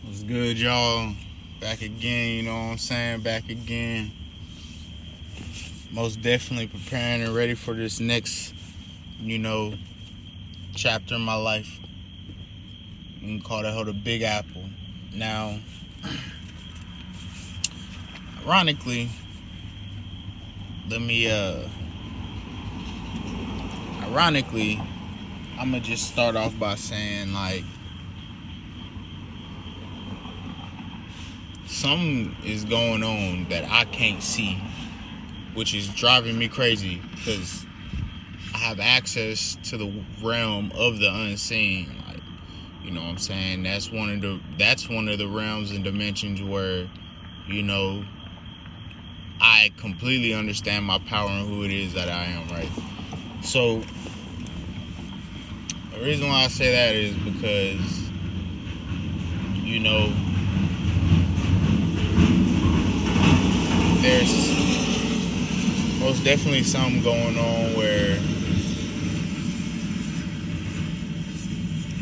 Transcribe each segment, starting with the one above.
What's good, y'all? Back again, you know what I'm saying? Back again. Most definitely preparing and ready for this next, you know, chapter in my life. You can call that hoe the Big Apple. Now, ironically, let me, ironically, I'm gonna just start off by saying, like, something is going on that I can't see, which is driving me crazy because I have access to the realm of the unseen. Like, you know what I'm saying? That's one of the realms and dimensions where, you know, I completely understand my power and who it is that I am, right? So the reason why I say that is because, you know, there's most definitely something going on where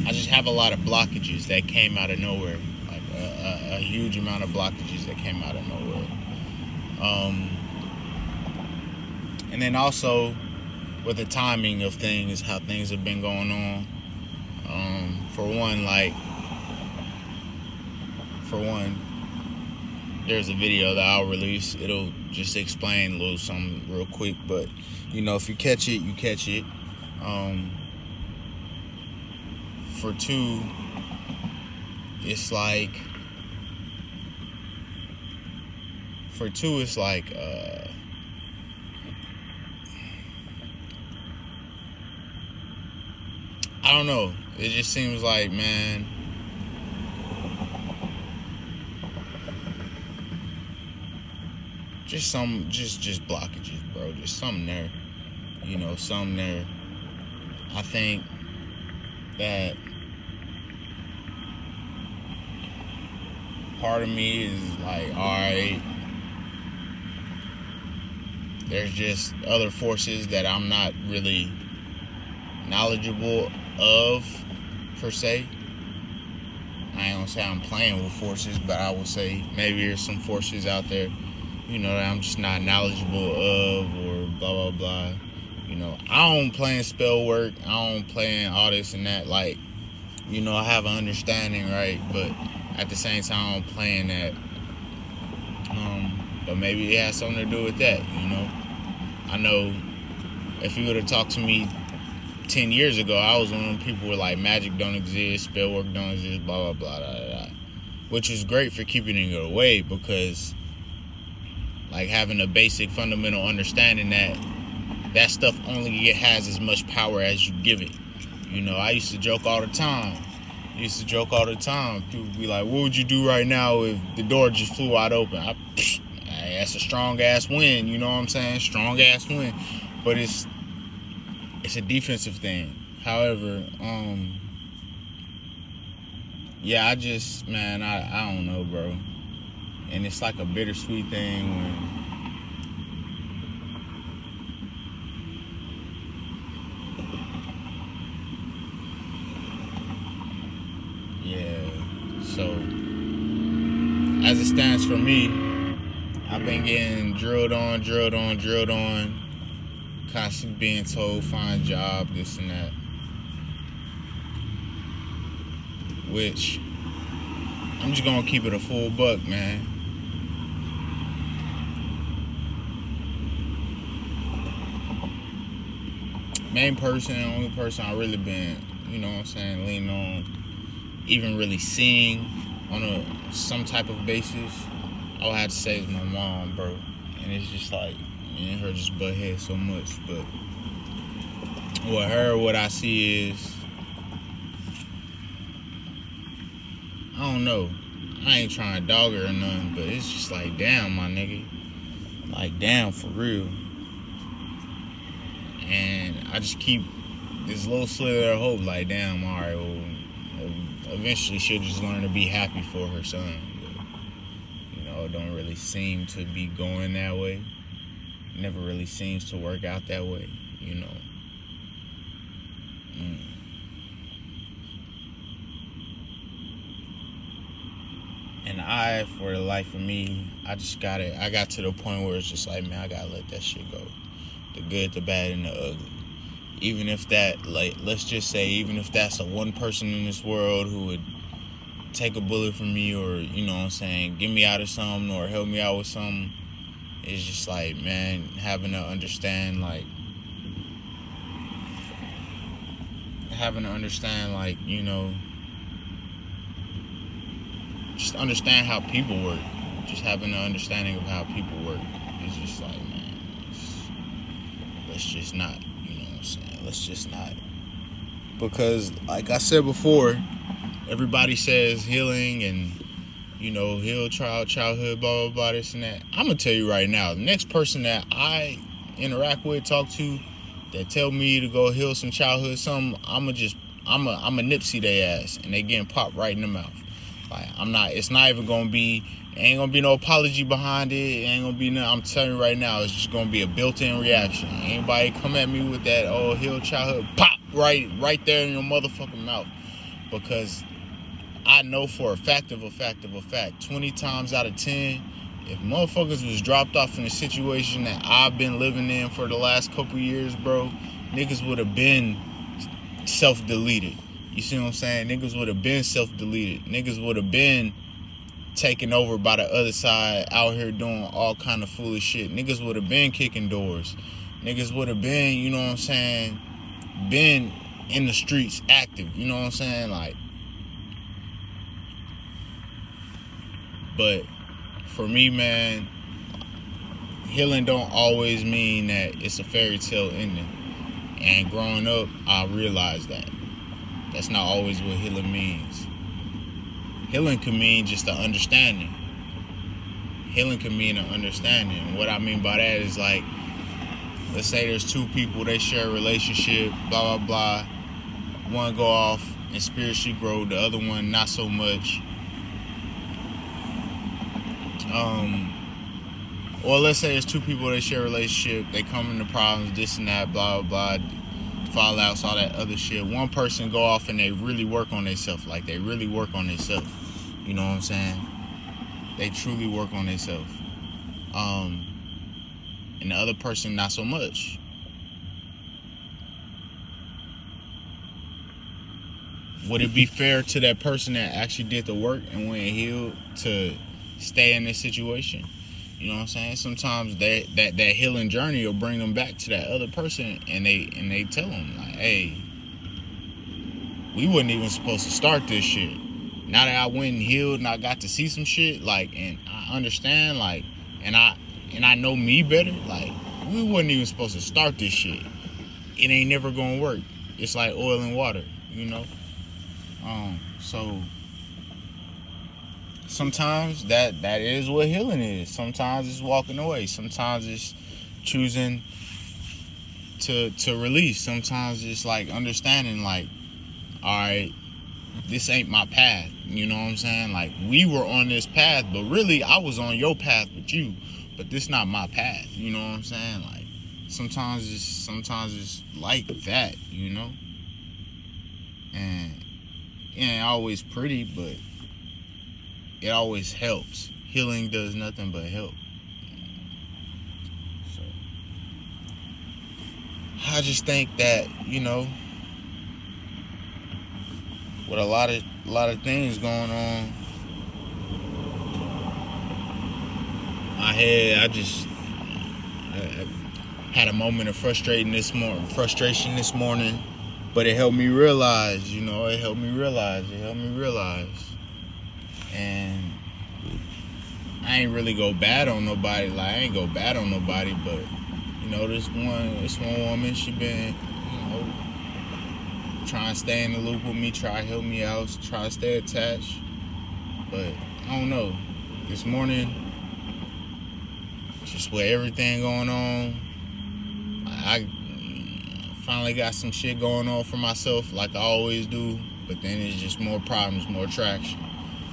I just have a lot of blockages that came out of nowhere, like a huge amount of blockages that came out of nowhere. And then also with the timing of things, how things have been going on. For one, there's a video that I'll release. It'll just explain a little something real quick, but you know, if you catch it, you catch it. For two, it's like I don't know. It just seems like, man, just blockages, bro. Just something there. You know, something there. I think that part of me is like, alright, there's just other forces that I'm not really knowledgeable of, per se. I ain't gonna say I'm playing with forces, but I will say maybe there's some forces out there, you know, that I'm just not knowledgeable of, or blah blah blah. You know, I don't play in spell work, I don't play in all this and that. Like, you know, I have an understanding, right? But at the same time, I'm playing that. But maybe it has something to do with that, you know. I know if you would have talked to me 10 years ago, I was one of them people who were like, magic don't exist, spell work don't exist, blah, blah, blah, blah, blah. Which is great for keeping it away because, like, having a basic fundamental understanding that stuff only has as much power as you give it. You know, I used to joke all the time. People be like, what would you do right now if the door just flew wide open? That's a strong ass win, you know what I'm saying? Strong ass win. But it's a defensive thing. However, yeah, I don't know, bro. And it's like a bittersweet thing when so as it stands for me, I've been getting drilled on, constantly being told, find a job, this and that. Which, I'm just gonna keep it a full buck, man. Only person I really been, you know what I'm saying, leaning on, even really seeing on some type of basis, I would have to say is my mom, bro. And it's just like, me and her just butt heads so much. But with her, what I see is, I don't know. I ain't trying to dog her or nothing, but it's just like, damn, my nigga. Like, damn, for real. And I just keep this little slither of hope, like, damn, alright, well, eventually she'll just learn to be happy for her son. But, you know, it don't really seem to be going that way. It never really seems to work out that way, you know. For the life of me, I got to the point where it's just like, man, I gotta let that shit go. The good, the bad, and the ugly. Even if that, like, let's just say, even if that's a one person in this world who would take a bullet from me, or, you know what I'm saying, get me out of something or help me out with something, it's just like, man, having to understand, you know, just understand how people work. Just having an understanding of how people work. It's just like, man, let's just not, you know what I'm saying? Let's just not. Because, like I said before, everybody says healing and, you know, heal childhood, blah, blah, blah, this and that. I'm going to tell you right now, the next person that I interact with, talk to, that tell me to go heal some childhood, something, I'm a Nipsey their ass, and they getting popped right in the mouth. Like, it's not even going to be, ain't going to be no apology behind it, ain't going to be nothing. I'm telling you right now, it's just going to be a built-in reaction. Anybody come at me with that, oh, heal childhood, pop, right there in your motherfucking mouth. Because I know for a fact, 20 times out of 10, if motherfuckers was dropped off in a situation that I've been living in for the last couple years, bro, niggas would have been self-deleted. You see what I'm saying? Niggas would have been self-deleted. Niggas would have been taken over by the other side, out here doing all kind of foolish shit. Niggas would have been kicking doors. Niggas would have been, you know what I'm saying, been in the streets active. You know what I'm saying? Like, but for me, man, healing don't always mean that it's a fairy tale ending. And growing up, I realized that. That's not always what healing means. Healing can mean just an understanding. Healing can mean an understanding. And what I mean by that is, like, let's say there's two people, they share a relationship, blah, blah, blah. One go off and spiritually grow, the other one not so much. Or let's say there's two people, they share a relationship, they come into problems, this and that, blah, blah, blah, fallouts, all that other shit. One person go off and they really work on themselves. Like, they really work on themselves. You know what I'm saying? They truly work on themselves. And the other person, not so much. Would it be fair to that person that actually did the work and went healed to stay in this situation? You know what I'm saying? Sometimes that healing journey will bring them back to that other person, and they tell them, like, hey, we wasn't even supposed to start this shit. Now that I went and healed and I got to see some shit, like, and I understand, like, and I know me better, like, we wasn't even supposed to start this shit. It ain't never gonna work. It's like oil and water, you know? So sometimes that is what healing is. Sometimes it's walking away. Sometimes it's choosing to release. Sometimes it's like understanding, like, all right, this ain't my path. You know what I'm saying? Like, we were on this path, but really I was on your path with you, but this not my path. You know what I'm saying? Like, sometimes it's like that, you know? And it ain't always pretty, but it always helps. Healing does nothing but help. So I just think that, you know, with a lot of things going on, I had a moment of frustration this morning, but it helped me realize, you know, it helped me realize. And I ain't really go bad on nobody. Like, I ain't go bad on nobody, but, you know, this one woman, she been, you know, trying to stay in the loop with me, try to help me out, try to stay attached. But I don't know. This morning, just with everything going on, I finally got some shit going on for myself, like I always do. But then it's just more problems, more traction,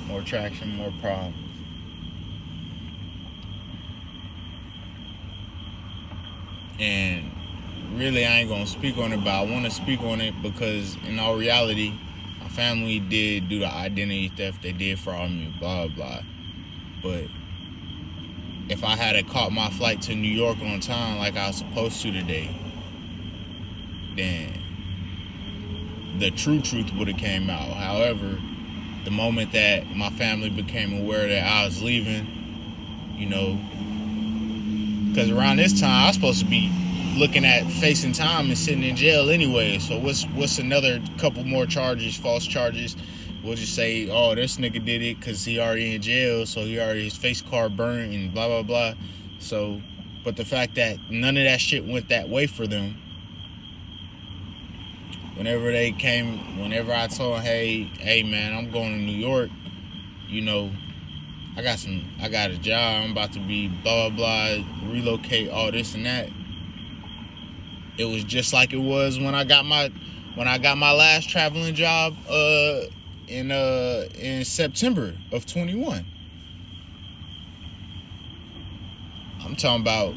more problems. And really, I ain't gonna speak on it, but I want to speak on it because in all reality, My family did do the identity theft. They did fraud me, blah, blah. But if I had caught my flight to New York on time like I was supposed to today, then the true truth would have came out. However, the moment that my family became aware that I was leaving, because around this time I was supposed to be looking at facing time and sitting in jail anyway. So what's another couple more charges, false charges? We'll just say, oh, this nigga did it because he already in jail, so his face card burned and blah, blah, blah. So, but the fact that none of that shit went that way for them, whenever I told them, hey man, I'm going to New York, I got a job, I'm about to be blah, blah, blah, relocate, all this and that. It was just like it was when I got my last traveling job in September of 21. I'm talking about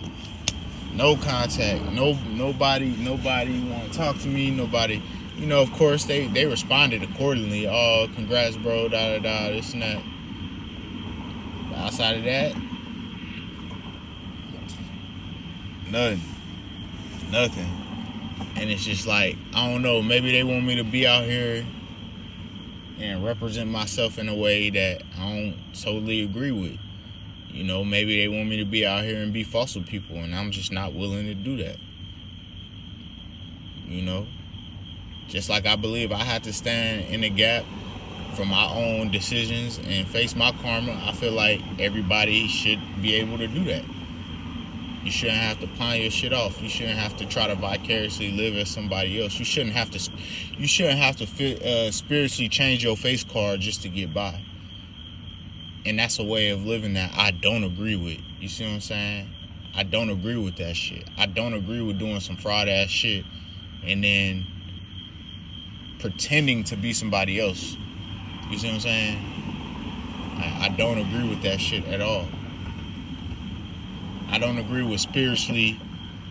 no contact, nobody want to talk to me, nobody. Of course they responded accordingly. Oh, congrats, bro, da da da, this and that. But outside of that, nothing. And it's just like, I don't know, maybe they want me to be out here and represent myself in a way that I don't totally agree with. Maybe they want me to be out here and be false with people, and I'm just not willing to do that. Just like I believe I had to stand in the gap for my own decisions and face my karma, I feel like everybody should be able to do that. You shouldn't have to pawn your shit off. You shouldn't have to try to vicariously live as somebody else. You shouldn't have to spiritually change your face card just to get by. And that's a way of living that I don't agree with. You see what I'm saying? I don't agree with that shit. I don't agree with doing some fraud ass shit and then pretending to be somebody else. You see what I'm saying? I don't agree with that shit at all. I don't agree with spiritually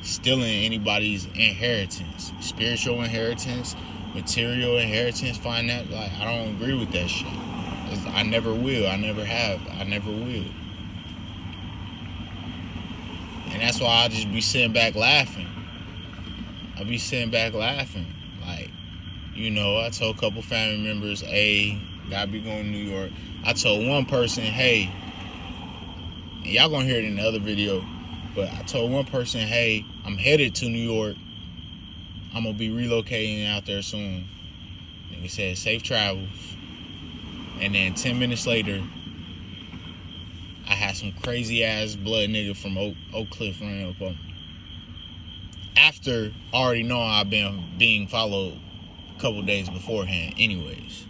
stealing anybody's inheritance. Spiritual inheritance, material inheritance, I don't agree with that shit. I never will. I never have. I never will. And that's why I just be sitting back laughing. I be sitting back laughing. I told a couple family members, hey, gotta be going to New York. I told one person, hey, and y'all gonna hear it in the other video, but I told one person, hey, I'm headed to New York. I'm gonna be relocating out there soon. Nigga said, safe travels. And then 10 minutes later, I had some crazy ass blood nigga from Oak Cliff running up on me. After already knowing I've been being followed a couple days beforehand anyways.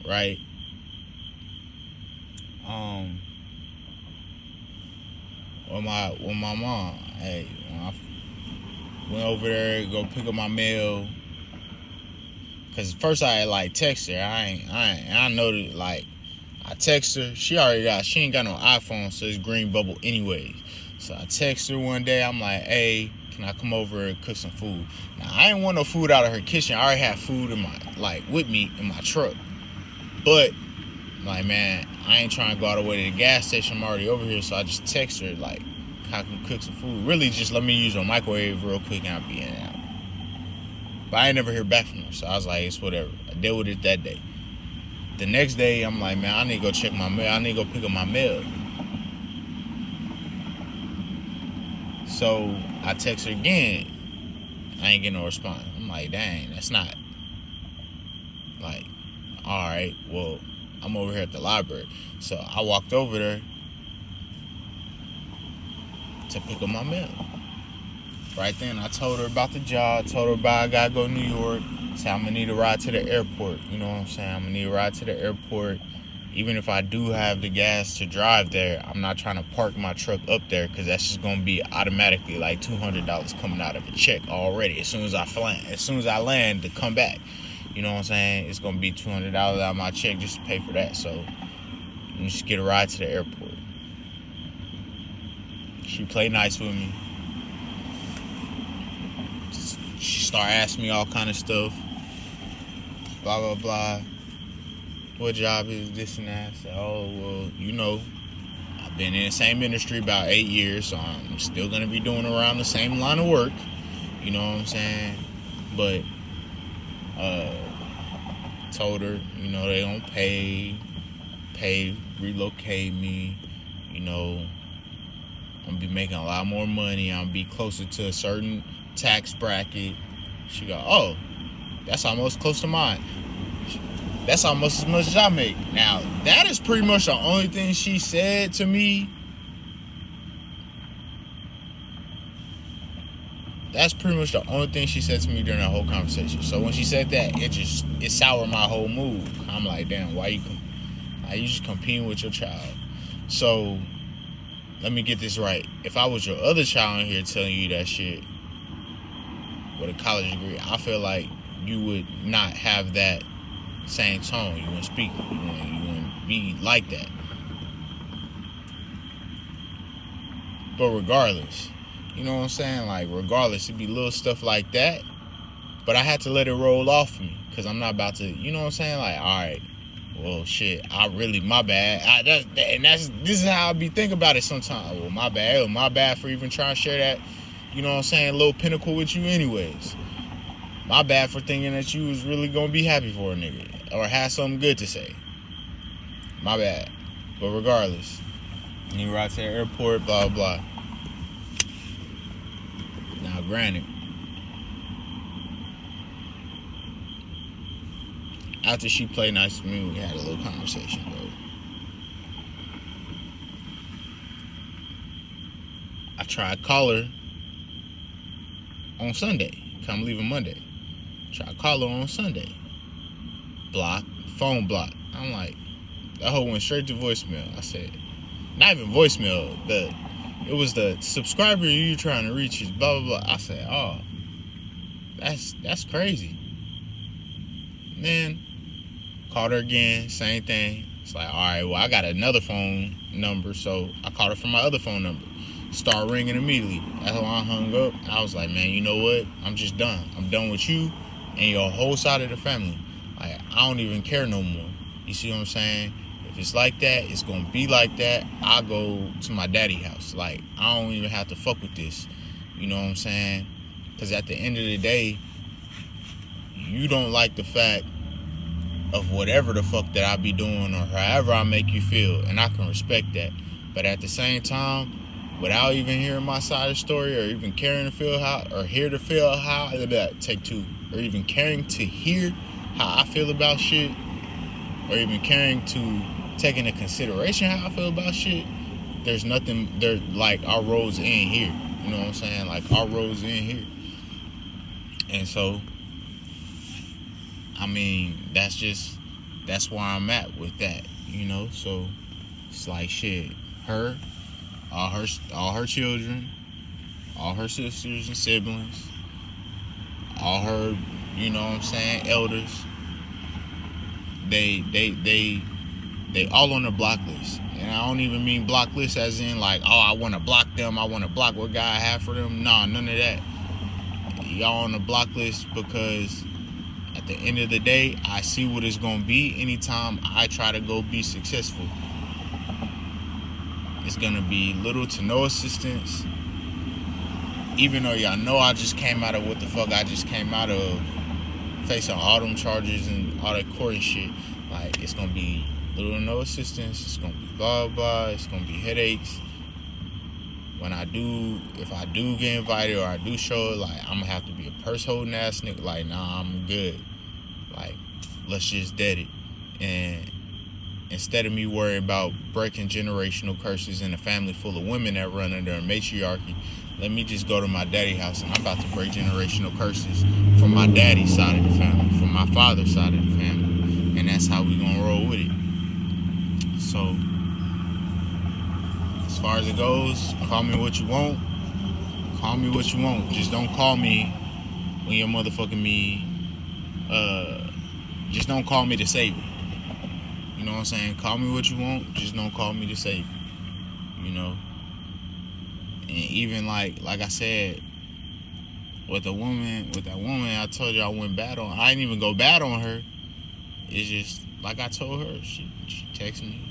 Right? With my mom, hey, when I went over there to go pick up my mail, cause first I had text her. I know that I text her. She ain't got no iPhone, so it's green bubble anyways. So I text her one day. I'm like, hey, can I come over and cook some food? Now I didn't want no food out of her kitchen. I already had food in my with me in my truck. But man, I ain't trying to go all the way to the gas station. I'm already over here, so I just text her how can we cook some food? Really, just let me use your microwave real quick and I'll be in and out. But I ain't never hear back from her, so I was like, it's whatever. I dealt with it that day. The next day, I'm like, man, I need to go check my mail. I need to go pick up my mail. So I text her again. I ain't getting no response. I'm like, dang, that's not all right, well, I'm over here at the library. So I walked over there to pick up my mail. Right then, I told her about the job, told her about I gotta go to New York. Said I'm gonna need a ride to the airport. You know what I'm saying? I'm gonna need a ride to the airport. Even if I do have the gas to drive there, I'm not trying to park my truck up there because that's just gonna be automatically $200 coming out of a check already as soon as I land to come back. You know what I'm saying? It's gonna be $200 out of my check just to pay for that. So you just get a ride to the airport. She played nice with me. start asking me all kind of stuff. Blah, blah, blah. What job is this and that? I said, oh, well, you know, I've been in the same industry about 8 years, so I'm still going to be doing around the same line of work. You know what I'm saying? But, told her, you know, they don't pay, relocate me, you know, I'm gonna be making a lot more money, I'm gonna be closer to a certain tax bracket. She go, oh, that's almost close to mine. That's almost as much as I make. Now, that is pretty much the only thing she said to me. That's pretty much the only thing she said to me during that whole conversation. So when she said that, it soured my whole mood. I'm like, damn, why you just competing with your child? So let me get this right. If I was your other child in here telling you that shit with a college degree, I feel like you would not have that same tone. You wouldn't speak. You wouldn't be like that. But regardless, you know what I'm saying? Like, regardless, it'd be little stuff like that. But I had to let it roll off me. Because I'm not about to, you know what I'm saying? Like, all right, well, shit, my bad. This is how I be thinking about it sometimes. Well, my bad for even trying to share that, you know what I'm saying, little pinnacle with you anyways. My bad for thinking that you was really going to be happy for a nigga. Or had something good to say. My bad. But regardless, you ride to the airport, blah, blah. Now, granted, after she played nice with me, we had a little conversation, bro. I tried to call her on Sunday. Come leaving Monday. Tried to call her on Sunday. Block. Phone block. I'm like, that hoe went straight to voicemail. I said, not even voicemail. It was the subscriber you trying to reach is blah, blah, blah. I said, oh, that's crazy. Then called her again, same thing. It's like, all right, well, I got another phone number, so I called her from my other phone number. Start ringing immediately. That's when I hung up. I was like, man, you know what? I'm just done. I'm done with you and your whole side of the family. Like, I don't even care no more. You see what I'm saying? If it's like that, it's going to be like that. I'll go to my daddy's house. Like, I don't even have to fuck with this. You know what I'm saying? Because at the end of the day, you don't like the fact of whatever the fuck that I be doing or however I make you feel. And I can respect that. But at the same time, without even hearing my side of the story or even caring to feel how, or hear to feel how, take two, or even caring to hear how I feel about shit, or even caring to take into consideration how I feel about shit, there's nothing, like, our roads end here. You know what I'm saying? Like, our roads end here. And so, I mean, that's where I'm at with that, you know? So, it's like, shit, all her children, all her sisters and siblings, all her, you know what I'm saying, elders, they all on the block list. And I don't even mean block list as in like, oh, I want to block them, I want to block what God I have for them. Nah, none of that. Y'all on the block list because at the end of the day, I see what it's going to be anytime I try to go be successful. It's going to be little to no assistance. Even though y'all know I just came out of what the fuck I just came out of, facing all them charges and all that court and shit. Like, it's going to be little to no assistance. It's going to be blah, blah. It's going to be headaches. If I do get invited or I do show it, like, I'm going to have to be a purse holding ass nigga. Like, nah, I'm good. Like, let's just dead it. And instead of me worrying about breaking generational curses in a family full of women that run under a matriarchy, let me just go to my daddy's house and I'm about to break generational curses from my daddy's side of the family, from my father's side of the family. And that's how we gonna roll with it. So, as far as it goes, call me what you want. Call me what you want. Just don't call me when you're motherfucking me. Just don't call me to save you. You know what I'm saying? Call me what you want. Just don't call me to save you. You know? And even like I said, with that woman, I told you I went bad on. I didn't even go bad on her. It's just like I told her. She texted me.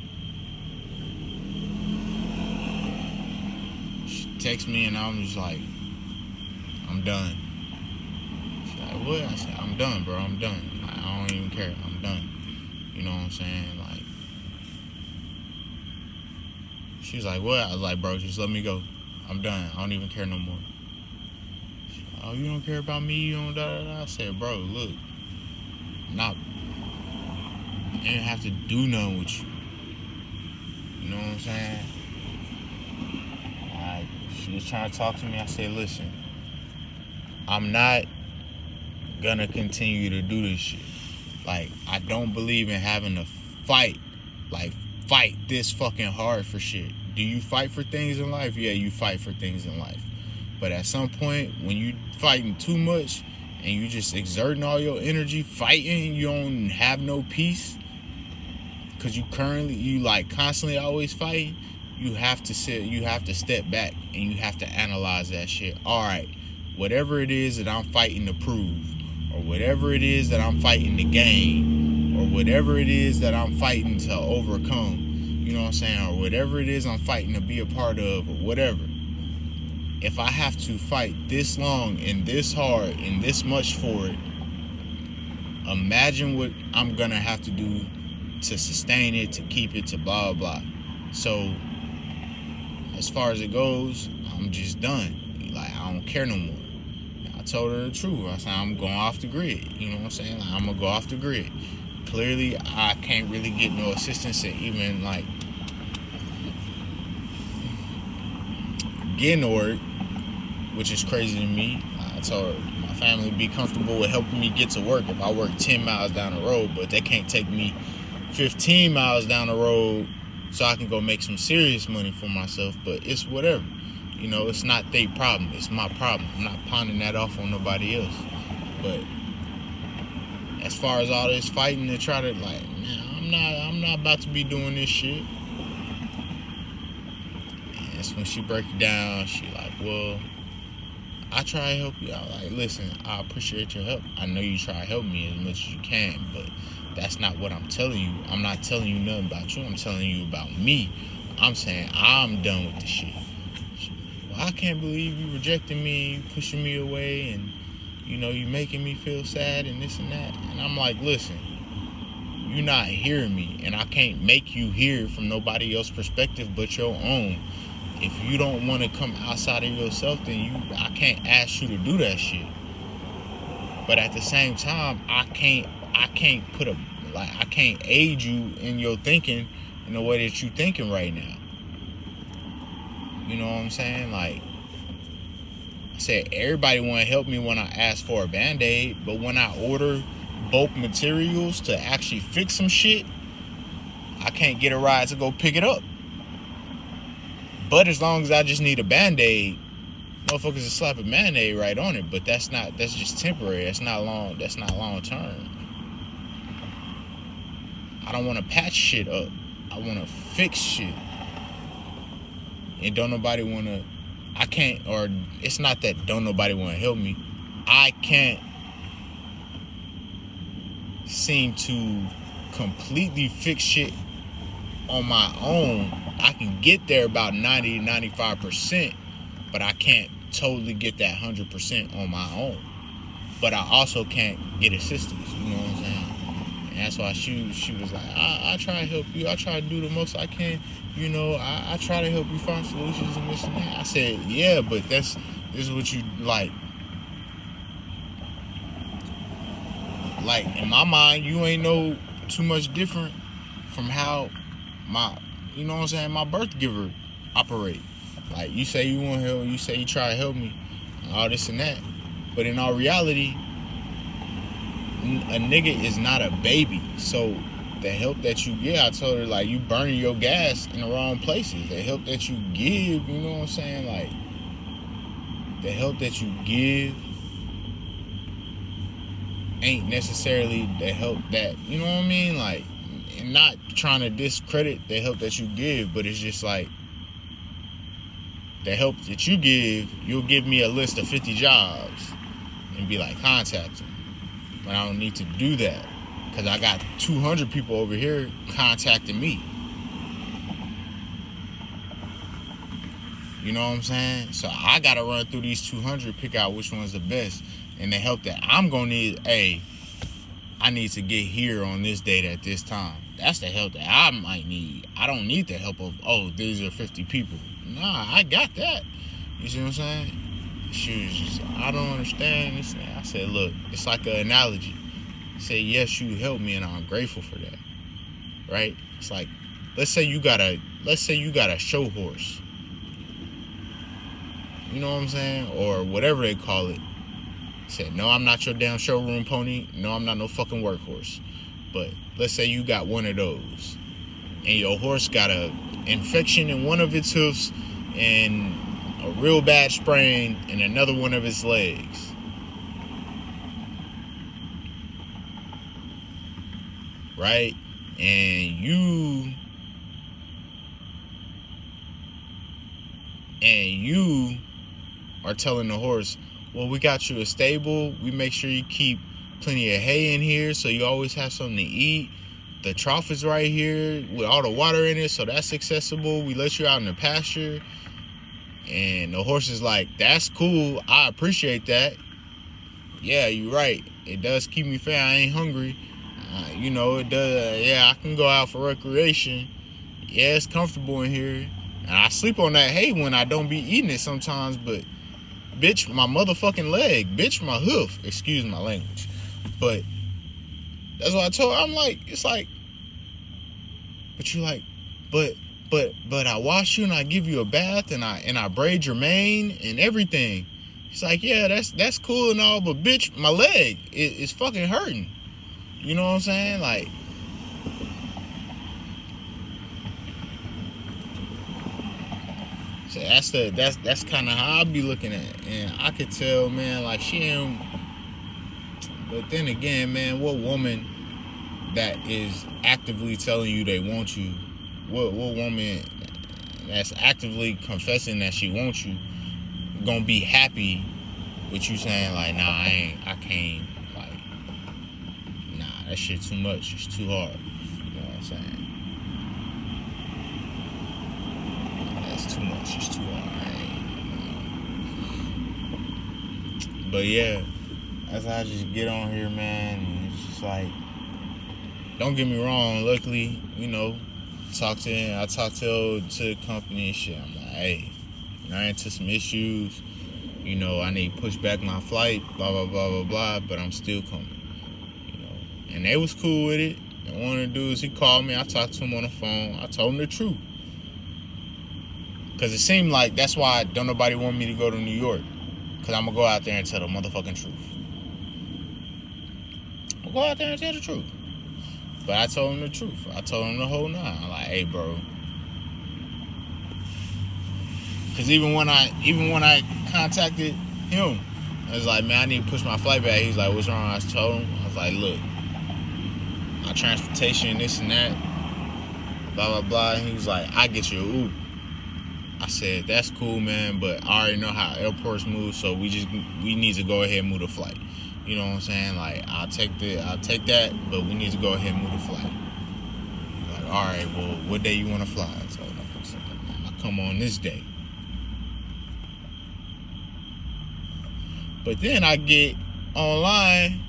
She texted me, and I'm just like, I'm done. She's like, what? I said, I'm done, bro. I'm done. Like, I don't even care. I'm done. You know what I'm saying? Like, she was like, what? I was like, bro, just let me go. I'm done. I don't even care no more. She, oh, you don't care about me? You don't da. I said, bro, look, I didn't have to do nothing with you. You know what I'm saying? Like, she was trying to talk to me. I said, listen, I'm not gonna continue to do this shit. Like, I don't believe in having to fight this fucking hard for shit. Do you fight for things in life? Yeah, you fight for things in life. But at some point, when you fighting too much and you just exerting all your energy fighting, you don't have no peace, because you constantly always fighting, you have to step back and you have to analyze that shit. All right, whatever it is that I'm fighting to prove, or whatever it is that I'm fighting to gain, or whatever it is that I'm fighting to overcome, you know what I'm saying, or whatever it is I'm fighting to be a part of, or whatever. If I have to fight this long and this hard and this much for it, imagine what I'm gonna have to do to sustain it, to keep it, to blah blah. So as far as it goes, I'm just done. Like, I don't care no more. I told her the truth. I said, I'm going off the grid. You know what I'm saying? Like, I'm gonna go off the grid. Clearly, I can't really get no assistance in even like getting to work, which is crazy to me. I told her my family would be comfortable with helping me get to work if I work 10 miles down the road, but they can't take me 15 miles down the road so I can go make some serious money for myself. But it's whatever. You know, it's not their problem. It's my problem. I'm not pawning that off on nobody else. But as far as all this fighting to try to, like, man, I'm not about to be doing this shit. And that's when she breaks it down. She like, well, I try to help you out. Like, listen, I appreciate your help. I know you try to help me as much as you can, but that's not what I'm telling you. I'm not telling you nothing about you. I'm telling you about me. I'm saying I'm done with the shit. Well, I can't believe you rejecting me, you pushing me away, and you know, you making me feel sad and this and that. And I'm like, listen, you're not hearing me, and I can't make you hear from nobody else's perspective but your own. If you don't want to come outside of yourself, then I can't ask you to do that shit. But at the same time, I can't aid you in your thinking in the way that you thinking right now. You know what I'm saying? Like I said, everybody want to help me when I ask for a Band-Aid, but when I order bulk materials to actually fix some shit, I can't get a ride to go pick it up. But as long as I just need a Band-Aid, motherfuckers will slap a Band-Aid right on it. But that's just temporary. That's not long term. I don't want to patch shit up. I want to fix shit. And don't nobody want to, I can't, or it's not that don't nobody want to help me. I can't seem to completely fix shit on my own. I can get there about 90-95%, but I can't totally get that 100% on my own. But I also can't get assistance, you know what I'm saying? And that's why she was like, I try to help you. I try to do the most I can. You know, I try to help you find solutions and this and that. I said, yeah, but this is what you like. Like, in my mind, you ain't no too much different from how you know what I'm saying, my birth giver operate. Like, you say you want help, you say you try to help me, all this and that. But in all reality, a nigga is not a baby. So the help that you give, I told her, like, you burning your gas in the wrong places. The help that you give, you know what I'm saying? Like, the help that you give ain't necessarily the help that, you know what I mean? Like, and not trying to discredit the help that you give, but it's just like, the help that you give, you'll give me a list of 50 jobs. and be like, contact him. But I don't need to do that because I got 200 people over here contacting me. You know what I'm saying? So I got to run through these 200, pick out which one's the best. And the help that I'm going to need, I need to get here on this date at this time. That's the help that I might need. I don't need the help of, these are 50 people. Nah, I got that. You see what I'm saying? She was just, I don't understand this thing. I said, look, it's like an analogy. Say, yes, you helped me and I'm grateful for that. Right? It's like, let's say you got a show horse. You know what I'm saying? Or whatever they call it. Said, no, I'm not your damn showroom pony. No, I'm not no fucking workhorse. But let's say you got one of those. And your horse got a infection in one of its hoofs and a real bad sprain in another one of its legs. Right? And you are telling the horse, well, we got you a stable. We make sure you keep plenty of hay in here so you always have something to eat. The trough is right here with all the water in it, so that's accessible. We let you out in the pasture. And the horse is like, that's cool. I appreciate that. Yeah, you're right. It does keep me fed. I ain't hungry. It does. Yeah, I can go out for recreation. Yeah, it's comfortable in here. And I sleep on that hay when I don't be eating it sometimes, but bitch, my motherfucking leg. Bitch, my hoof. Excuse my language. But that's what I told her. I'm like, it's like, but you're like, but I wash you and I give you a bath and I braid your mane and everything. It's like, yeah, that's cool and all, but bitch, my leg is fucking hurting. You know what I'm saying? Like, so that's kind of how I be looking at it. And I could tell, man, like she ain't. But then again, man, what woman that is actively telling you they want you, what woman that's actively confessing that she wants you, gonna be happy with you saying like, nah, I can't, like, nah, that shit too much, it's too hard. You know what I'm saying? That's too much, it's too hard. But yeah, as I just get on here, man, and it's just like, don't get me wrong, luckily, I talked to the company and shit. I'm like, hey, I into some issues, I need to push back my flight, blah, blah, blah, blah, blah, but I'm still coming, and they was cool with it. And one of the dudes, he called me, I talked to him on the phone, I told him the truth. Because it seemed like that's why don't nobody want me to go to New York. Because I'm going to go out there and tell the motherfucking truth. I'm going to go out there and tell the truth. But I told him the truth. I told him the whole nine. I'm like, hey, bro. Because even when I contacted him, I was like, man, I need to push my flight back. He's like, what's wrong? I told him. I was like, look, my transportation, this and that, blah, blah, blah. And he was like, I get you a Uber. I said, that's cool, man, but I already know how airports move, so we need to go ahead and move the flight. You know what I'm saying? Like, I'll take that, but we need to go ahead and move the flight. Like, all right, well, what day you want to fly? I told him, I said, I'll come on this day. But then I get online.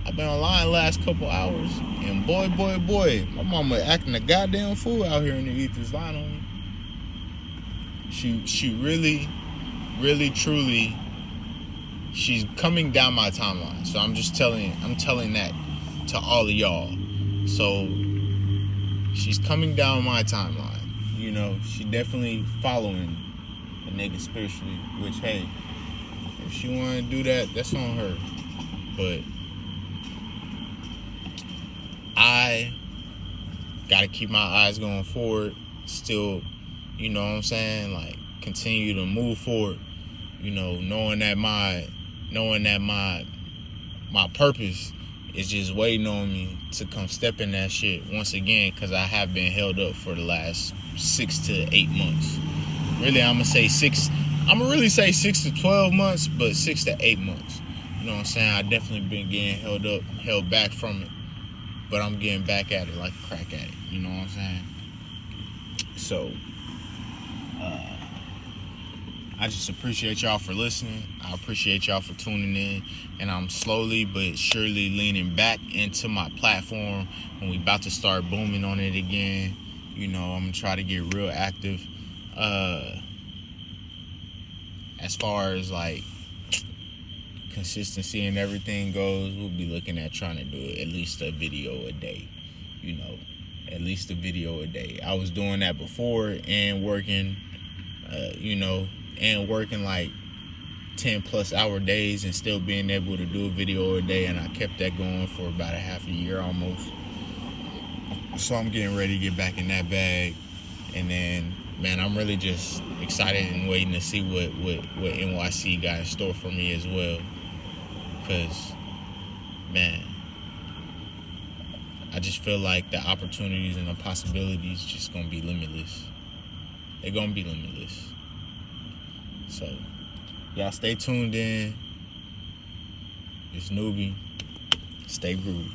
I've been online the last couple hours, and boy, my mama acting a goddamn fool out here in the ethers, lying on me. She really, really, truly, she's coming down my timeline. So I'm telling that to all of y'all. So she's coming down my timeline. She definitely following a nigga spiritually, which, hey, if she want to do that, that's on her. But I gotta keep my eyes going forward. Still, you know what I'm saying? Like, continue to move forward. Knowing that my purpose is just waiting on me to come step in that shit once again, because I have been held up for the last 6 to 8 months. Really, I'm gonna say 6 to 12 months, but 6 to 8 months. You know what I'm saying? I definitely been getting held back from it, but I'm getting back at it like a crack addict. You know what I'm saying? So, I just appreciate y'all for listening. I appreciate y'all for tuning in. And I'm slowly but surely leaning back into my platform. When we about to start booming on it again, you know, I'm going to try to get real active. As far as like consistency and everything goes, we'll be looking at trying to do at least a video a day. You know, at least a video a day. I was doing that before and working, and working like 10 plus hour days and still being able to do a video a day, and I kept that going for about a half a year almost. So I'm getting ready to get back in that bag. And then, man, I'm really just excited and waiting to see what NYC got in store for me as well. Because, man, I just feel like the opportunities and the possibilities just going to be limitless. They're going to be limitless. So, y'all stay tuned in. It's Newbie. Stay groovy.